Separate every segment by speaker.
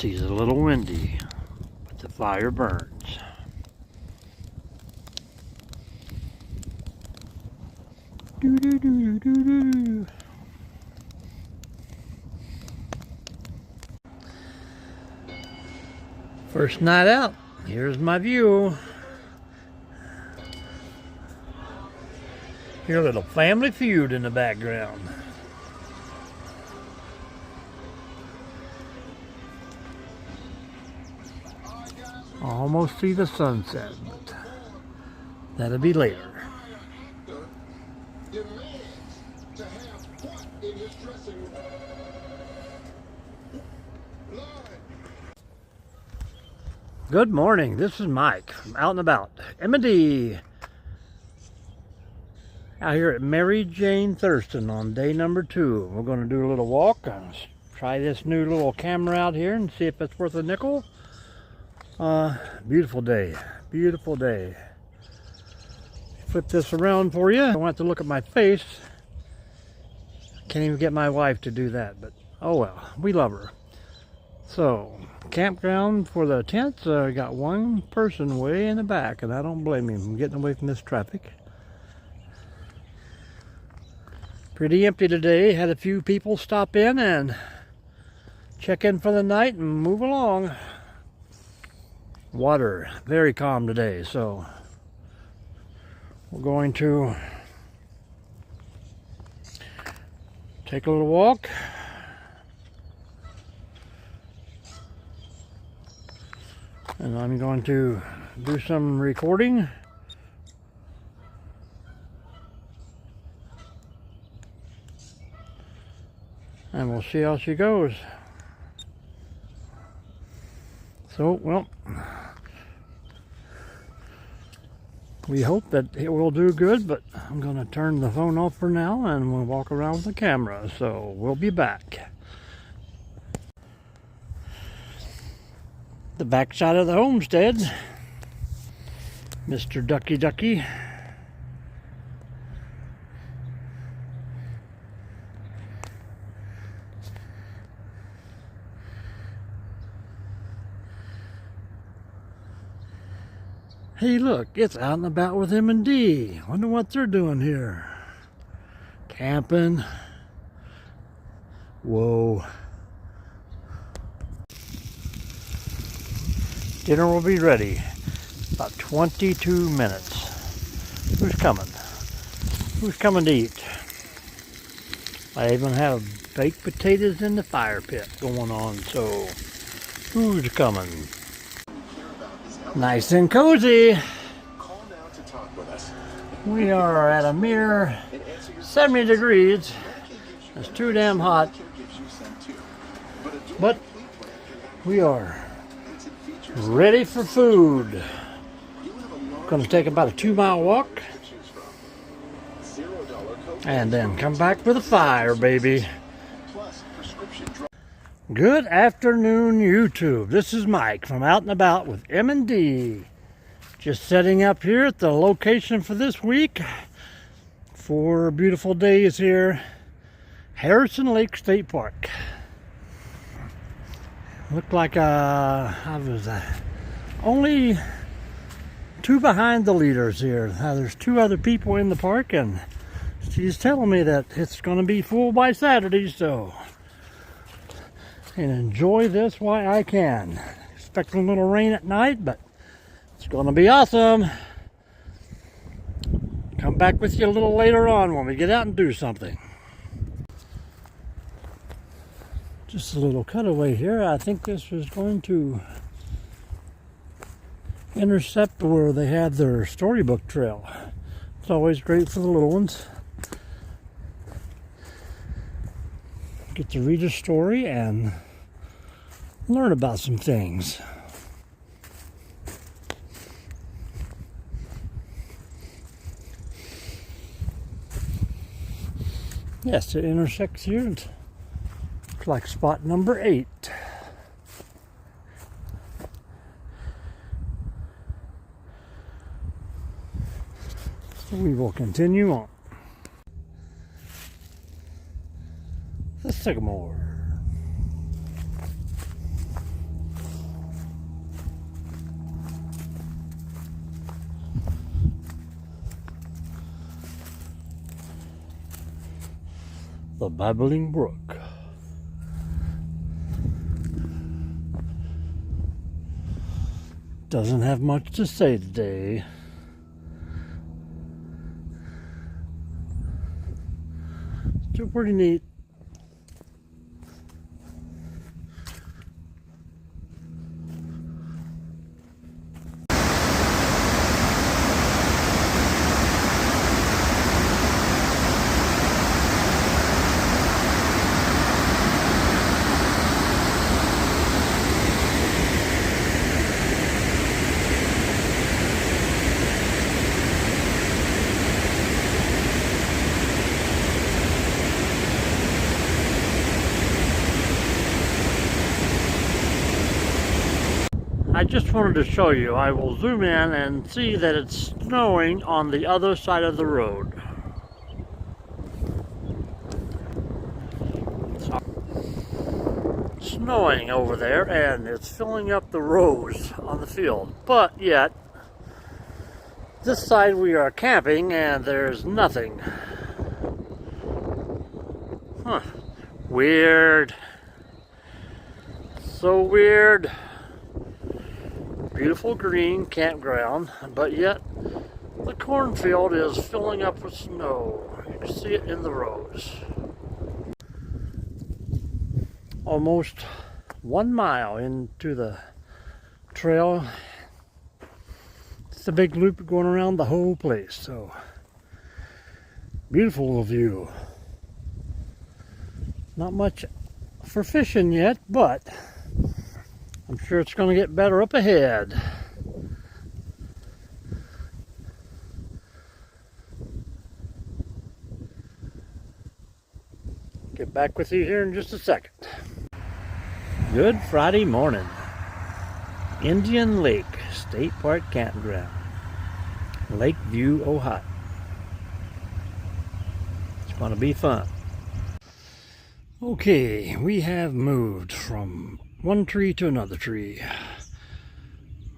Speaker 1: Tennessee's a little windy, but the fire burns. Doo doo doo doo doo doo. First night out, here's my view. Hear a little Family Feud in the background. Almost see the sunset, but that'll be later. Good morning, this is Mike from Out and About, M&D. Out here at Mary Jane Thurston on day number 2. We're going to do a little walk. Try this new little camera out here and see if it's worth a nickel. Beautiful day, beautiful day. Flip this around for you. I want to look at my face. Can't even get my wife to do that, but oh well, we love her. So, campground for the tents. Got one person way in the back, and I don't blame him. I'm getting away from this traffic. Pretty empty today. Had a few people stop in and check in for the night and move along. Water, very calm today, so we're going to take a little walk. And I'm going to do some recording. And we'll see how she goes. So, well, we hope that it will do good, but I'm going to turn the phone off for now and we'll walk around with the camera. So, we'll be back. The backside of the homestead, Mr. Ducky Ducky. Hey look, it's Out and About with M&D. Wonder what they're doing here. Camping. Whoa. Dinner will be ready. About 22 minutes. Who's coming? Who's coming to eat? I even have baked potatoes in the fire pit going on, so who's coming? Nice and cozy. We are at a mere 70 degrees. It's too damn hot. But we are ready for food. Going to take about a 2-mile walk. And then come back with a fire, baby. Good afternoon, YouTube. This is Mike from Out and About with M&D. Just setting up here at the location for this week. 4 beautiful days here. Harrison Lake State Park. Looked like I was only 2 behind the leaders here. There's 2 other people in the park, and she's telling me that it's going to be full by Saturday, so and enjoy this while I can. Expecting a little rain at night, but it's going to be awesome. Come back with you a little later on when we get out and do something. Just a little cutaway here. I think this was going to intercept where they had their storybook trail. It's always great for the little ones. Get to read a story and learn about some things. Yes, it intersects here. It's like spot number 8. So we will continue on. The sycamore. the Babbling Brook. Doesn't have much to say today. Still pretty neat. I just wanted to show you, I will zoom in and see that it's snowing on the other side of the road. It's snowing over there and it's filling up the rows on the field. But yet, this side we are camping and there's nothing. Huh. Weird. So weird. Beautiful green campground, but yet the cornfield is filling up with snow. You can see it in the rows. Almost 1 mile into the trail. It's a big loop going around the whole place, so beautiful little view. Not much for fishing yet, but I'm sure it's going to get better up ahead. Get back with you here in just a second. Good Friday morning. Indian Lake State Park Campground, Lakeview, Ohio. It's going to be fun. Okay, we have moved from one tree to another tree.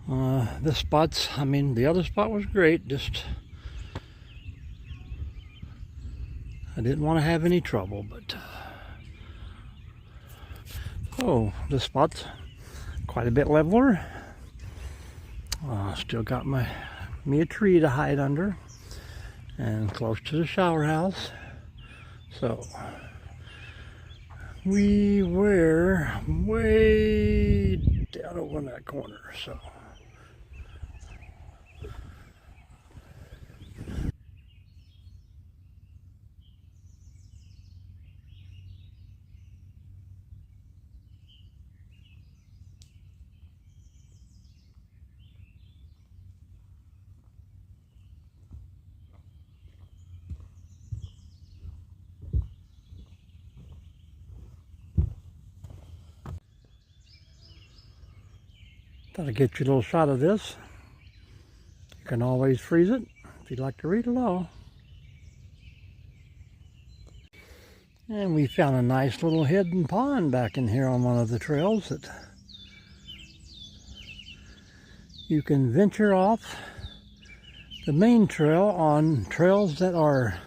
Speaker 1: This spot's, the other spot was great, just I didn't want to have any trouble, but this spot's quite a bit leveler. Still got me a tree to hide under and close to the shower house. So we were way down over in that corner, so. Thought I'd get you a little shot of this. You can always freeze it if you'd like to read along. And we found a nice little hidden pond back in here on one of the trails that you can venture off the main trail on trails that are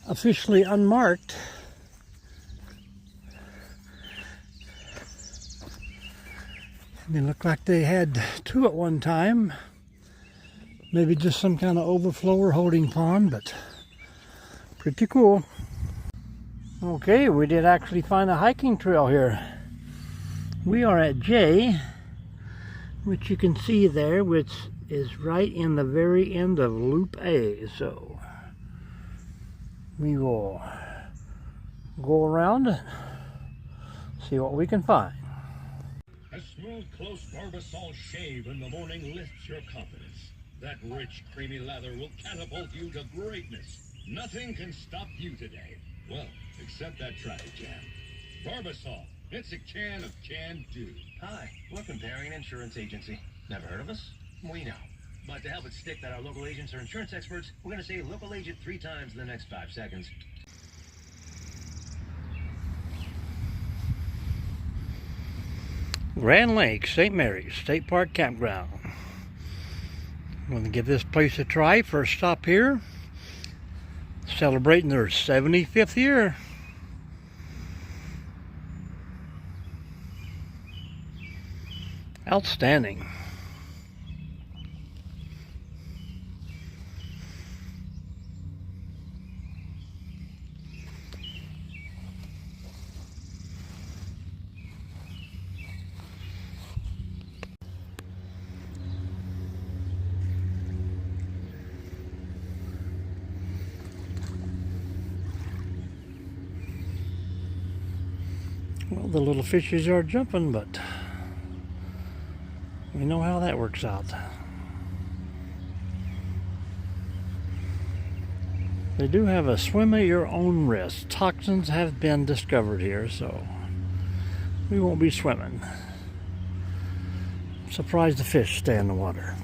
Speaker 1: officially unmarked. They look like they had two at one time. Maybe just some kind of overflow or holding pond, but pretty cool. Okay, we did actually find a hiking trail here. We are at J, which you can see there, which is right in the very end of Loop A. So we will go around and see what we can find.
Speaker 2: A smooth, close Barbasol shave in the morning lifts your confidence. That rich, creamy lather will catapult you to greatness. Nothing can stop you today. Well, except that traffic jam. Barbasol, it's a can of can-do.
Speaker 3: Hi, we're comparing an insurance agency. Never heard of us? We know. But to help it stick that our local agents are insurance experts, we're going to say local agent 3 times in the next 5 seconds.
Speaker 1: Grand Lake, St. Mary's State Park Campground. I'm going to give this place a try. First stop here, celebrating their 75th year. Outstanding. Well, the little fishes are jumping, but we know how that works out. They do have a swim at your own risk. Toxins have been discovered here, so we won't be swimming. Surprised the fish stay in the water.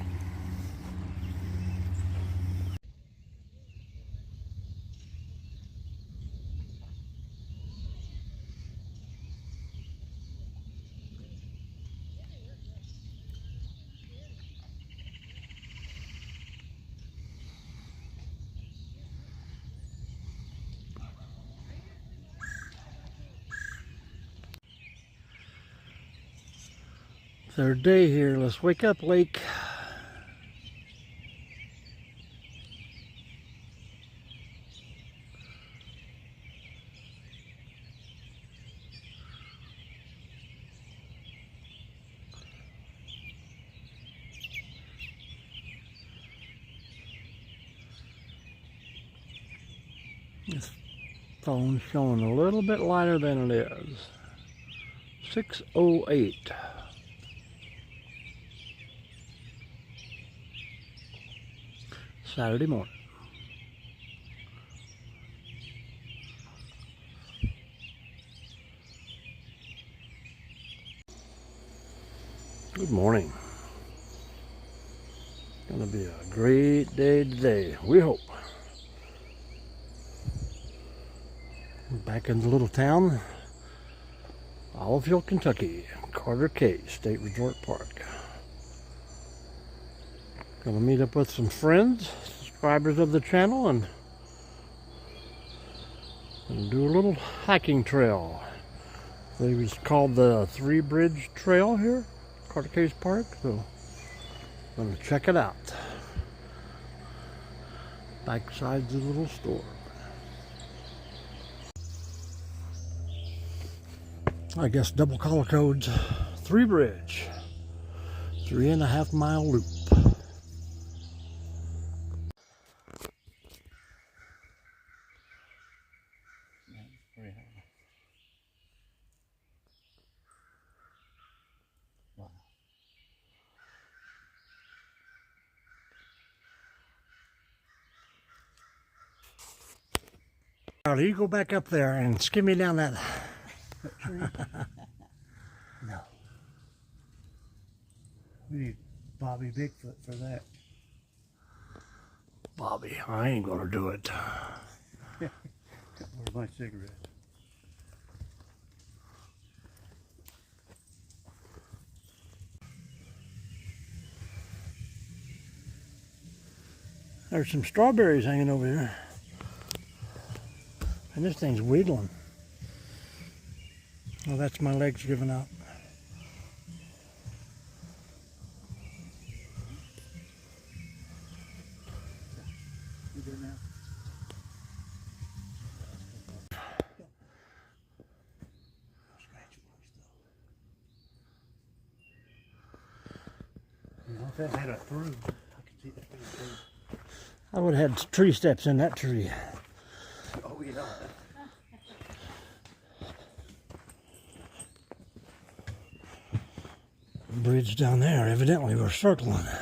Speaker 1: Third day here. Let's wake up, lake. This phone's showing a little bit lighter than it is. 6:08. Saturday morning. Good morning. Gonna be a great day today, we hope. Back in the little town, Oliveville, Kentucky, Carter Cay State Resort Park. Gonna meet up with some friends, subscribers of the channel, and do a little hiking trail. It was called the Three Bridge Trail here, Carter Cay Park, so I'm gonna check it out. Backside the little store. I guess double color codes, Three Bridge, 3.5 mile loop. Now, you go back up there and skim me down that tree.
Speaker 4: No. We need Bobby Bigfoot for that.
Speaker 1: Bobby, I ain't gonna do it.
Speaker 4: Where's my cigarette?
Speaker 1: There's some strawberries hanging over here. And this thing's wiggling. Oh, that's my legs giving out.
Speaker 4: You good now? You know, if that had a through, I could see that thing.
Speaker 1: I would have had tree steps in that tree.
Speaker 4: Oh, yeah.
Speaker 1: Bridge down there, evidently we're circling.
Speaker 4: Oh,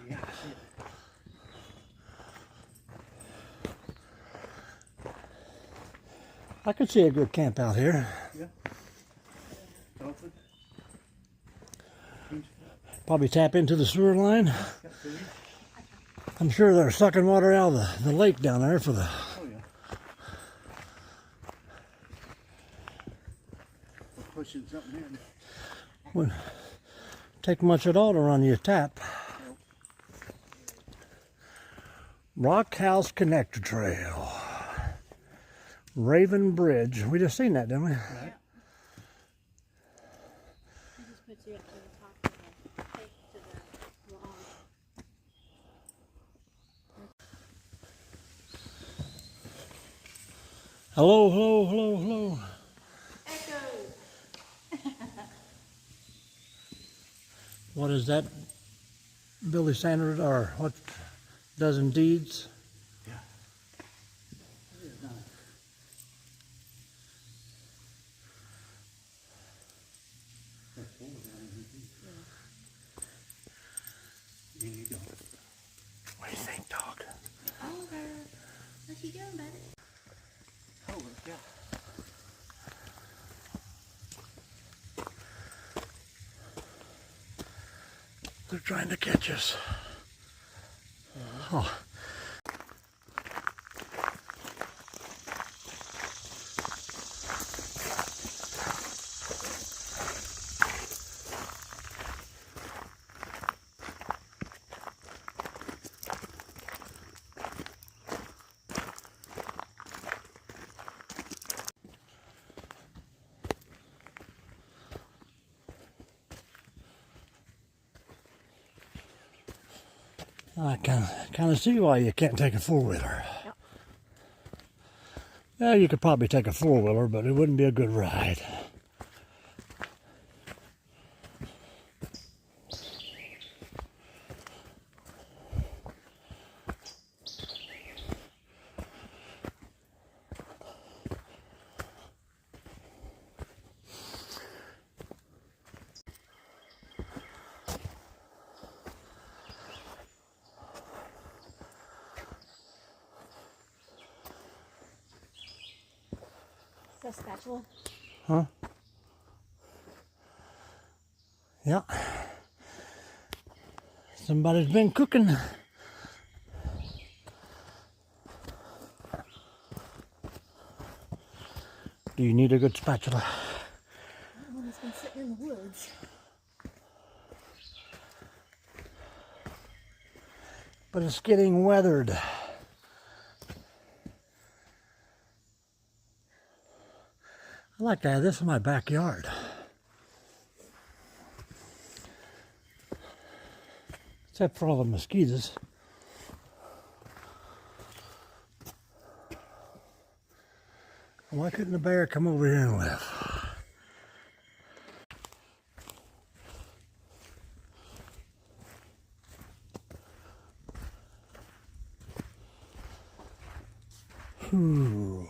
Speaker 4: yeah, I see it.
Speaker 1: I could see a good camp out here.
Speaker 4: Yeah. Open.
Speaker 1: Probably tap into the sewer line.
Speaker 4: Got food.
Speaker 1: I'm sure they're sucking water out of the lake down there for the...
Speaker 4: Oh, yeah. We're pushing something in.
Speaker 1: Wouldn't take much at all to run you a tap. Rock House Connector Trail. Raven Bridge. We just seen that, didn't we?
Speaker 5: It just puts you up to the top of the take to the log.
Speaker 1: Hello, hello, hello, hello.
Speaker 5: Echo.
Speaker 1: What is that? Billy Sanders, or what? Dozen Deeds?
Speaker 4: Yeah. There you go.
Speaker 1: What do you think, dog?
Speaker 5: Oliver, what you doing, buddy?
Speaker 4: Holy cow.
Speaker 1: They're trying to catch us. Oh. I can kind of see why you can't take a four-wheeler.
Speaker 5: Yep.
Speaker 1: Yeah, you could probably take a four-wheeler, but it wouldn't be a good ride.
Speaker 5: Is that a spatula?
Speaker 1: Huh? Yeah. Somebody's been cooking. Do you need a good spatula?
Speaker 5: One that's been sitting in the woods.
Speaker 1: But it's getting weathered. I like to have this in my backyard. Except for all the mosquitoes. Why couldn't the bear come over here and live? Whew.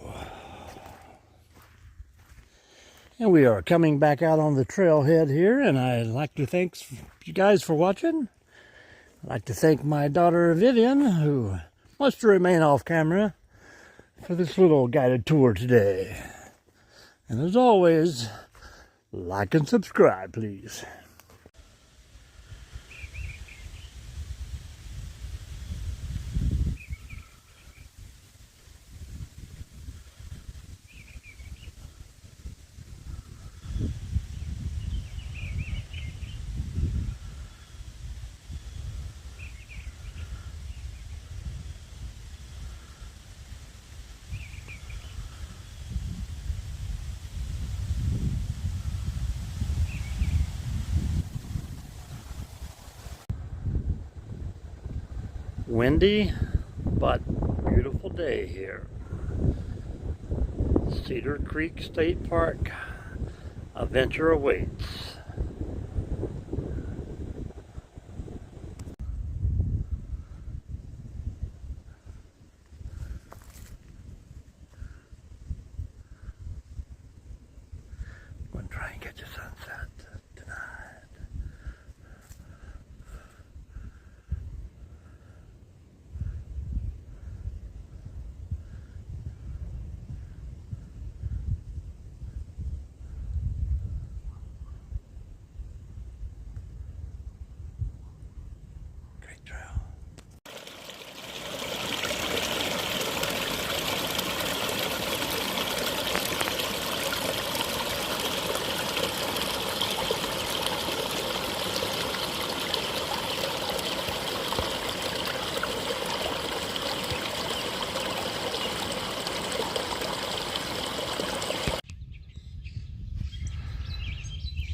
Speaker 1: And we are coming back out on the trailhead here, and I'd like to thank you guys for watching. I'd like to thank my daughter Vivian, who wants to remain off camera, for this little guided tour today. And as always, like and subscribe, please. Windy, but beautiful day here. Cedar Creek State Park. Adventure awaits. I'm going to try and catch a sunset tonight. Great trail.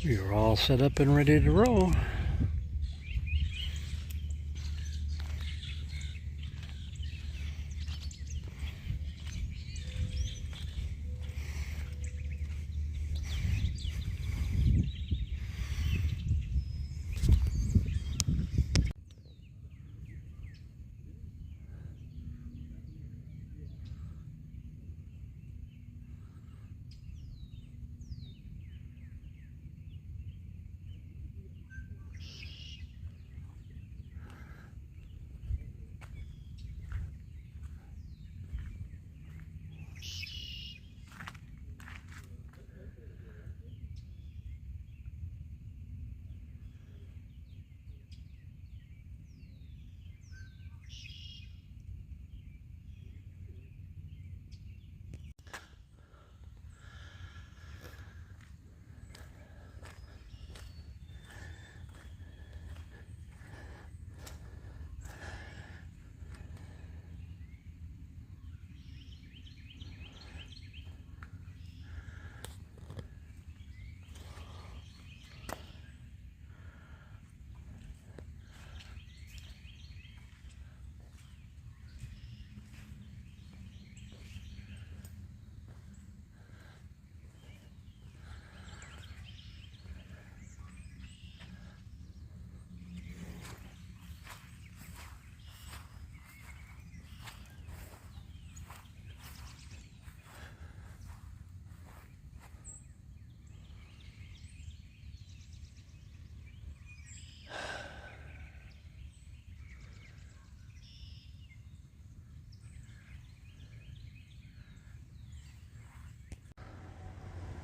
Speaker 1: You're all set up and ready to roll.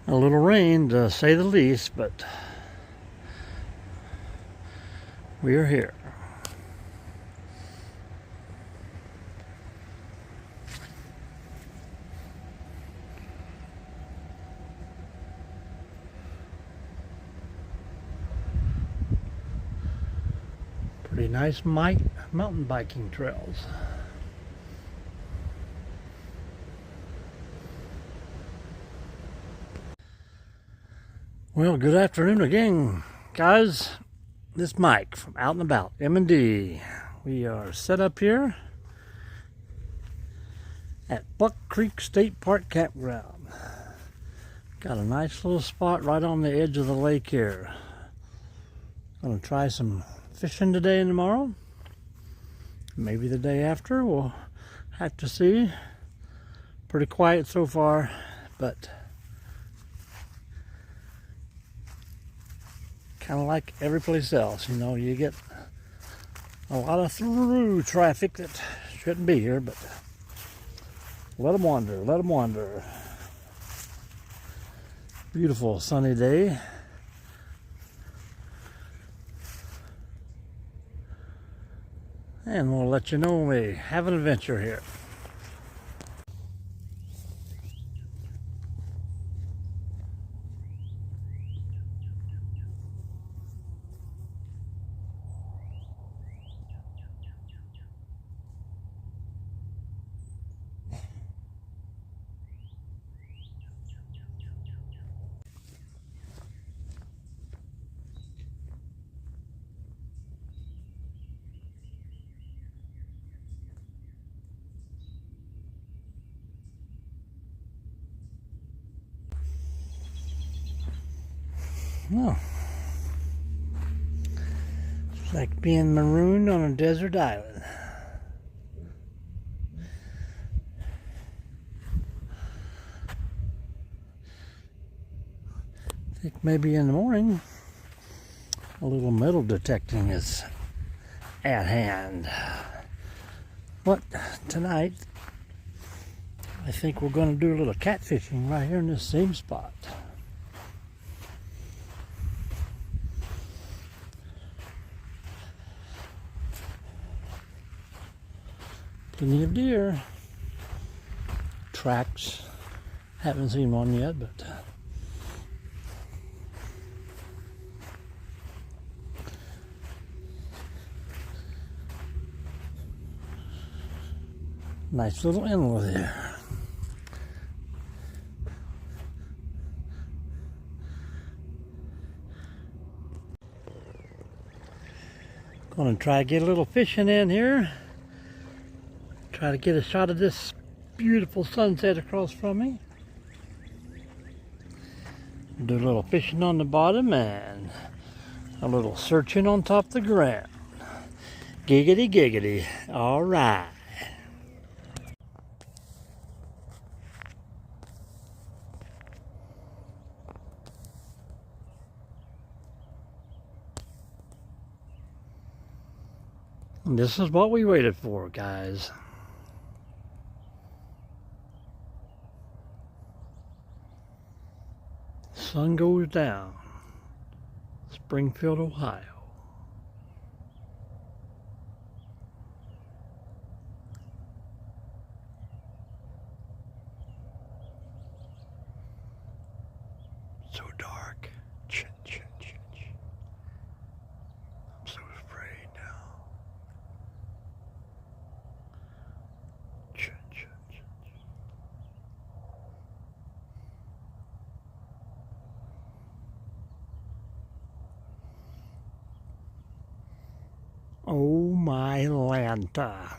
Speaker 1: A little rain, to say the least, but we are here. Pretty nice mountain biking trails. Well, good afternoon again, guys. This Mike from Out and About, M&D. We are set up here at Buck Creek State Park Campground. Got a nice little spot right on the edge of the lake here. Gonna try some fishing today and tomorrow. Maybe the day after, we'll have to see. Pretty quiet so far, but kind of like every place else, you know, you get a lot of through traffic that shouldn't be here, but let them wander, let them wander. Beautiful sunny day. And we'll let you know when we have an adventure here. Oh, it's like being marooned on a desert island. I think maybe in the morning a little metal detecting is at hand. But tonight I think we're going to do a little catfishing right here in this same spot. Plenty of deer. Tracks. Haven't seen one yet, but nice little inlet there. Gonna try to get a little fishing in here. Try to get a shot of this beautiful sunset across from me. Do a little fishing on the bottom and a little searching on top of the ground. Giggity giggity. All right. And this is what we waited for, guys. Sun goes down. Springfield, Ohio. So dark. Ch ch ch ch. I'm so afraid now. Ch ch ch ch. Oh my Lanta.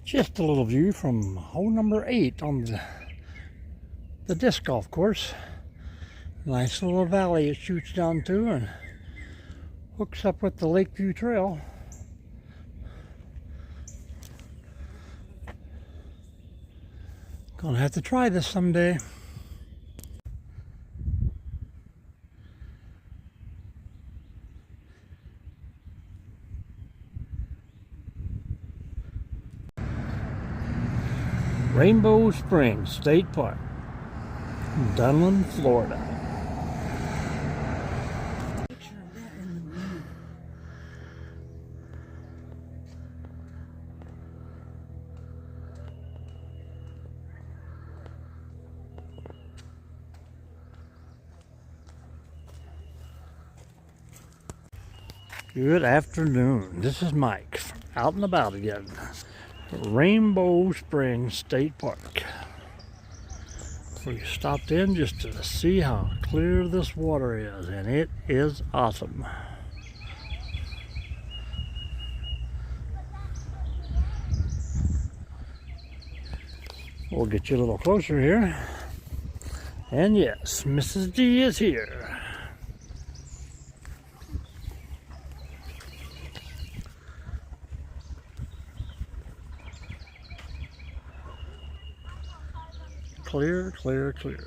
Speaker 1: Just a little view from hole number 8 on the disc golf course. Nice little valley it shoots down to and hooks up with the Lakeview Trail. Gonna have to try this someday. Rainbow Springs State Park, Dunlin, Florida. Good afternoon. This is Mike, out and about again. Rainbow Springs State Park. We stopped in just to see how clear this water is, and it is awesome. We'll get you a little closer here. And yes, Mrs. D is here. Clear, clear, clear.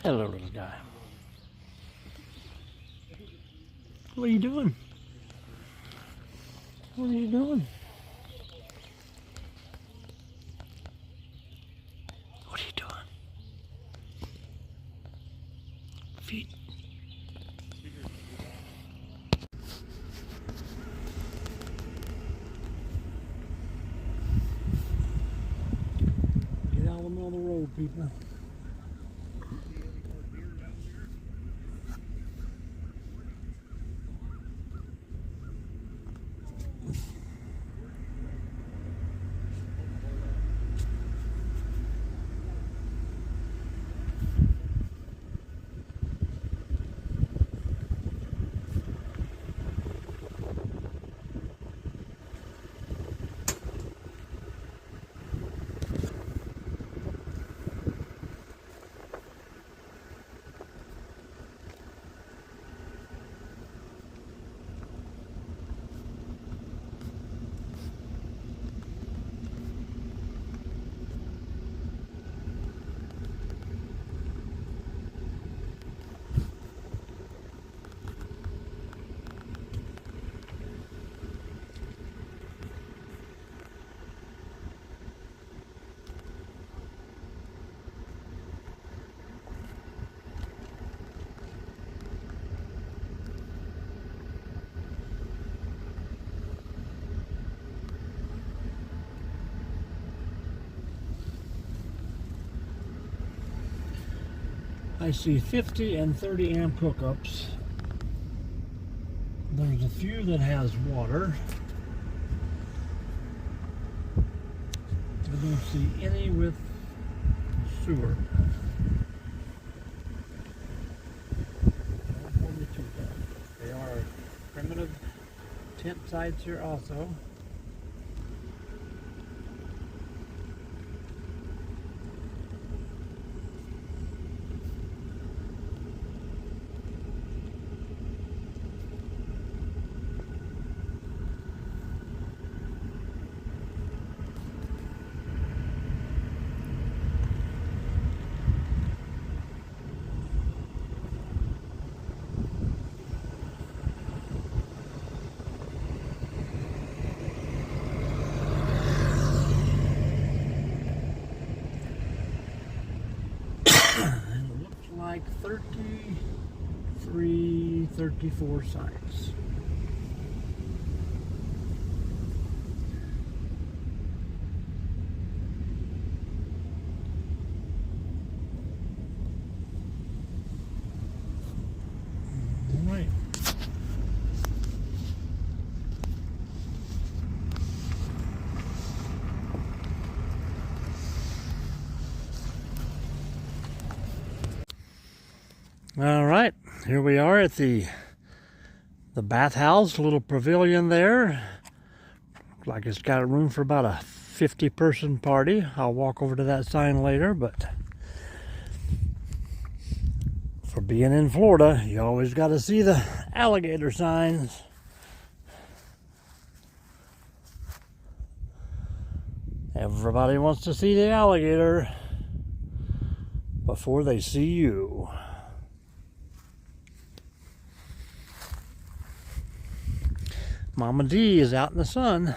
Speaker 1: Hello, little guy. What are you doing? What are you doing? What are you doing? Feet. Get out of the middle of the road, people. I see 50 and 30 amp hookups. There's a few that has water. I don't see any with sewer. 42. They are primitive tent sites here also. Like 33, 34 sites. All right. All right, here we are at the bathhouse, little pavilion there. Looks like it's got room for about a 50-person party. I'll walk over to that sign later, but for being in Florida, you always got to see the alligator signs. Everybody wants to see the alligator before they see you. Mama D is out in the sun.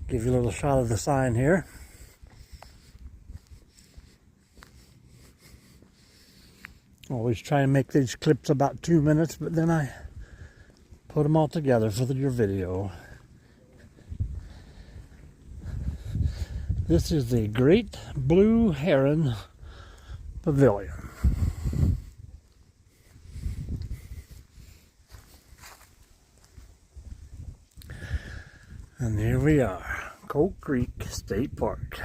Speaker 1: Give you a little shot of the sign here. Always try and make these clips about 2 minutes, but then I put them all together for your video. This is the Great Blue Heron Pavilion. And here we are, Cold Creek State Park.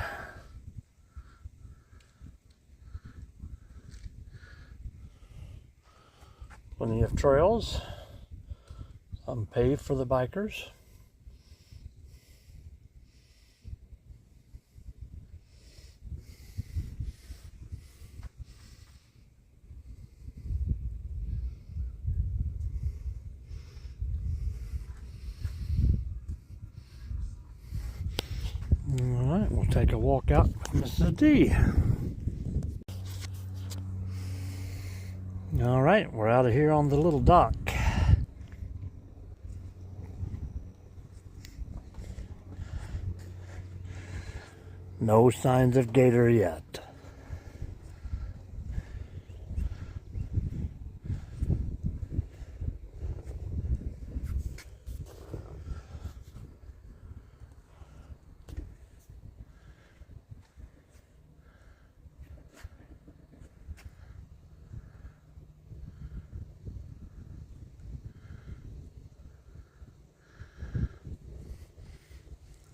Speaker 1: Plenty of trails, some paved for the bikers. Alright, we'll take a walk out with Mrs. D. Alright, we're out of here on the little dock. No signs of gator yet.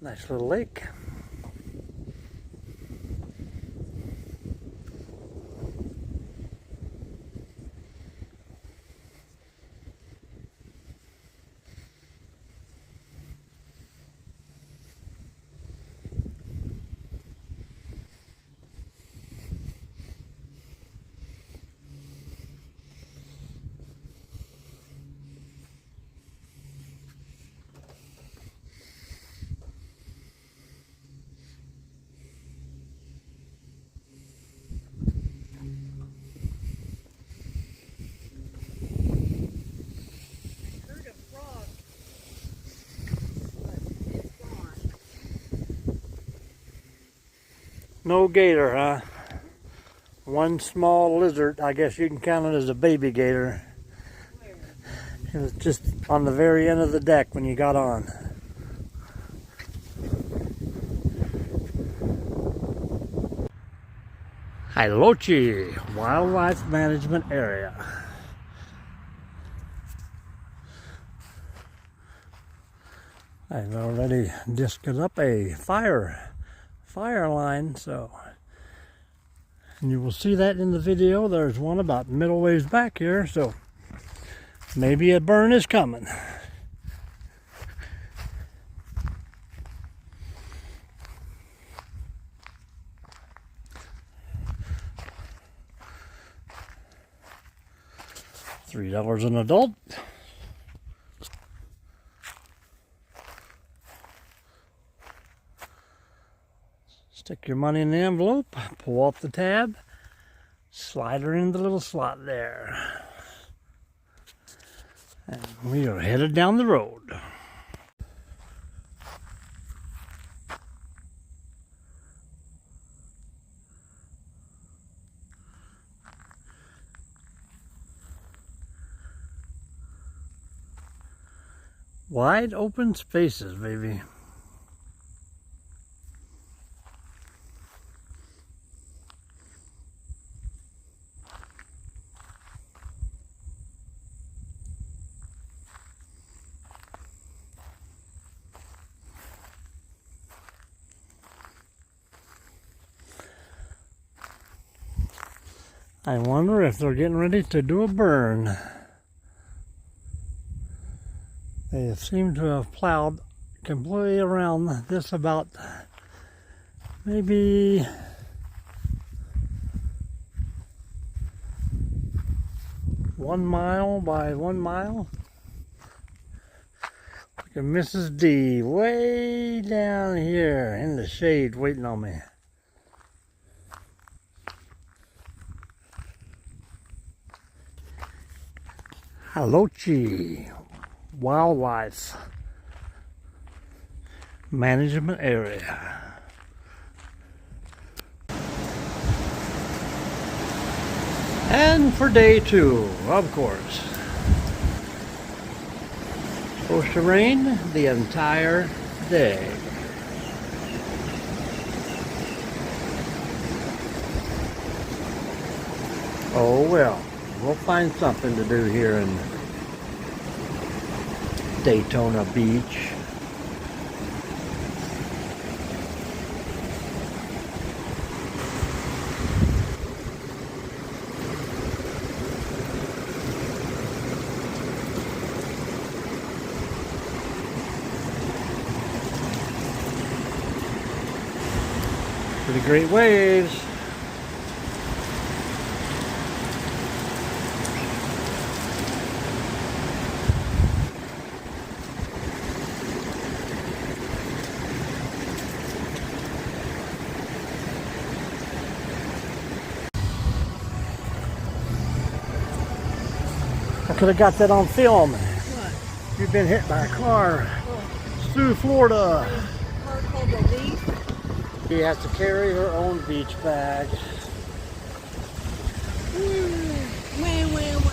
Speaker 1: Nice little lake. No gator, huh? one small lizard. I guess you can count it as a baby gator. It was just on the very end of the deck when you got on. Hilochi Wildlife Management Area. I've already disced up a fire line, so and you will see that in the video. There's one about middle ways back here, so maybe a burn is coming. $3 an adult. Stick your money in the envelope, pull off the tab, slide her in the little slot there. And we are headed down the road. Wide open spaces, baby. I wonder if they're getting ready to do a burn. They seem to have plowed completely around this about maybe one mile by 1 mile. Look at Mrs. D way down here in the shade waiting on me. Hilochi Wildlife Management Area. And for day 2, of course. Supposed to rain the entire day. Oh well, we'll find something to do here in Daytona Beach. Pretty great waves. I could have got that on film.
Speaker 5: What?
Speaker 1: You've been hit by a car.
Speaker 5: Oh,
Speaker 1: Through Florida.
Speaker 5: car called the Leaf.
Speaker 1: She has to carry her own beach bag.
Speaker 5: Wah, wah, wah.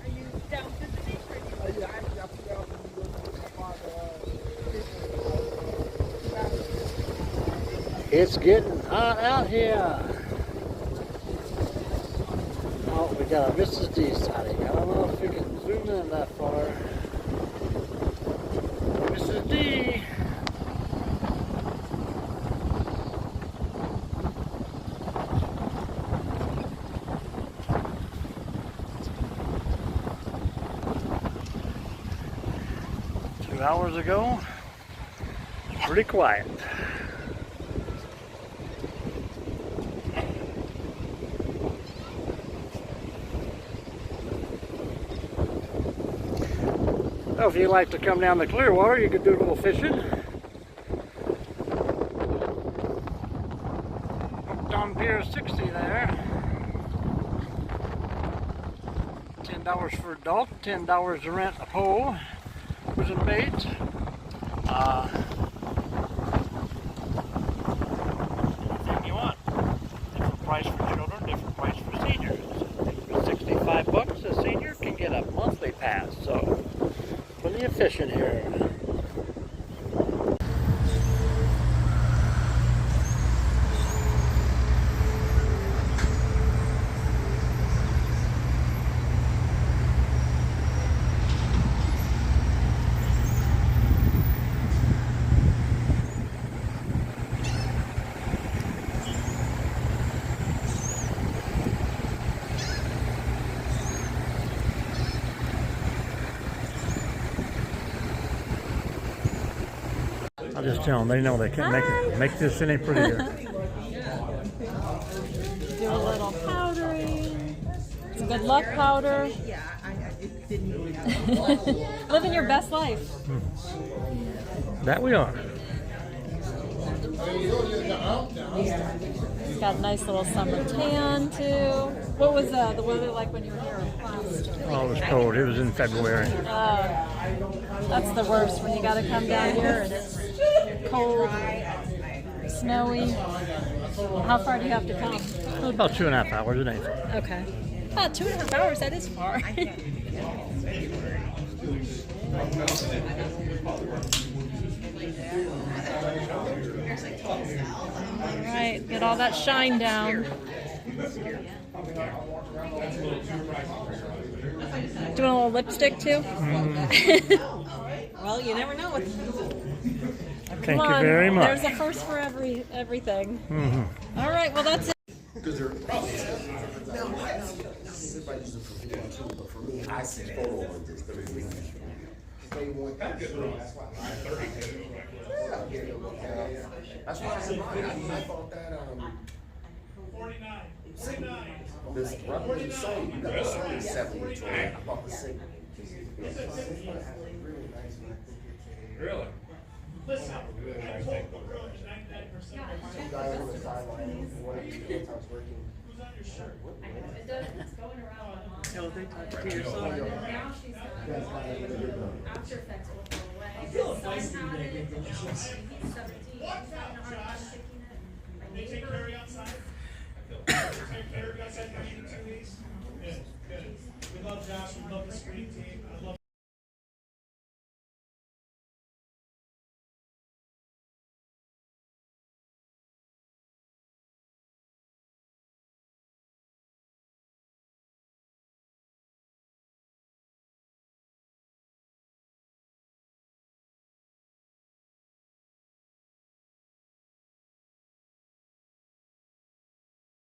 Speaker 5: Are you down to the beach or you
Speaker 1: It's getting hot out here. Oh, we got a Mrs. D sighting. I don't know if we can zoom in that far. Mrs. D. Two hours ago, pretty quiet. Well, if you like to come down the Clearwater, you could do a little fishing. here is $60 there. $10 for adult, $10 to rent a pole, was and bait. Anything you want. Different price for children, different price for seniors. For $65, a senior can get a monthly pass, so plenty of fishing here. I'll just tell them, they know they can't make this any prettier.
Speaker 5: Do a little powdering. Some good luck powder.
Speaker 6: Yeah, I didn't.
Speaker 5: Living your best life.
Speaker 1: That we are.
Speaker 5: It's got a nice little summer tan too. What was the weather like when you were here last?
Speaker 1: Oh, it was cold. It was in February.
Speaker 5: That's the worst when you got to come down here and it's cold, snowy. How far do you have to come?
Speaker 1: It was about 2.5 hours a day.
Speaker 5: Okay. About 2.5 hours. That is far. All right, get all that shine down. Doing a little lipstick too?
Speaker 6: Well, you never know.
Speaker 1: Thank
Speaker 5: Come
Speaker 1: you
Speaker 5: on,
Speaker 1: very much.
Speaker 5: There's a first for everything. All right, well that's it.
Speaker 7: That's why I said mine. I thought that this Revolution Sony, you got the Sony 7-inch on it. I bought the single.
Speaker 2: Really?
Speaker 7: Guy on the sideline, one of the kids I was working.
Speaker 6: No, they talk to your son.
Speaker 5: Now she's got after effects will go away. His son had it, he's 17. He's having a hard time sticking it. My neighbor.
Speaker 8: We love Josh, we love the screen team, I love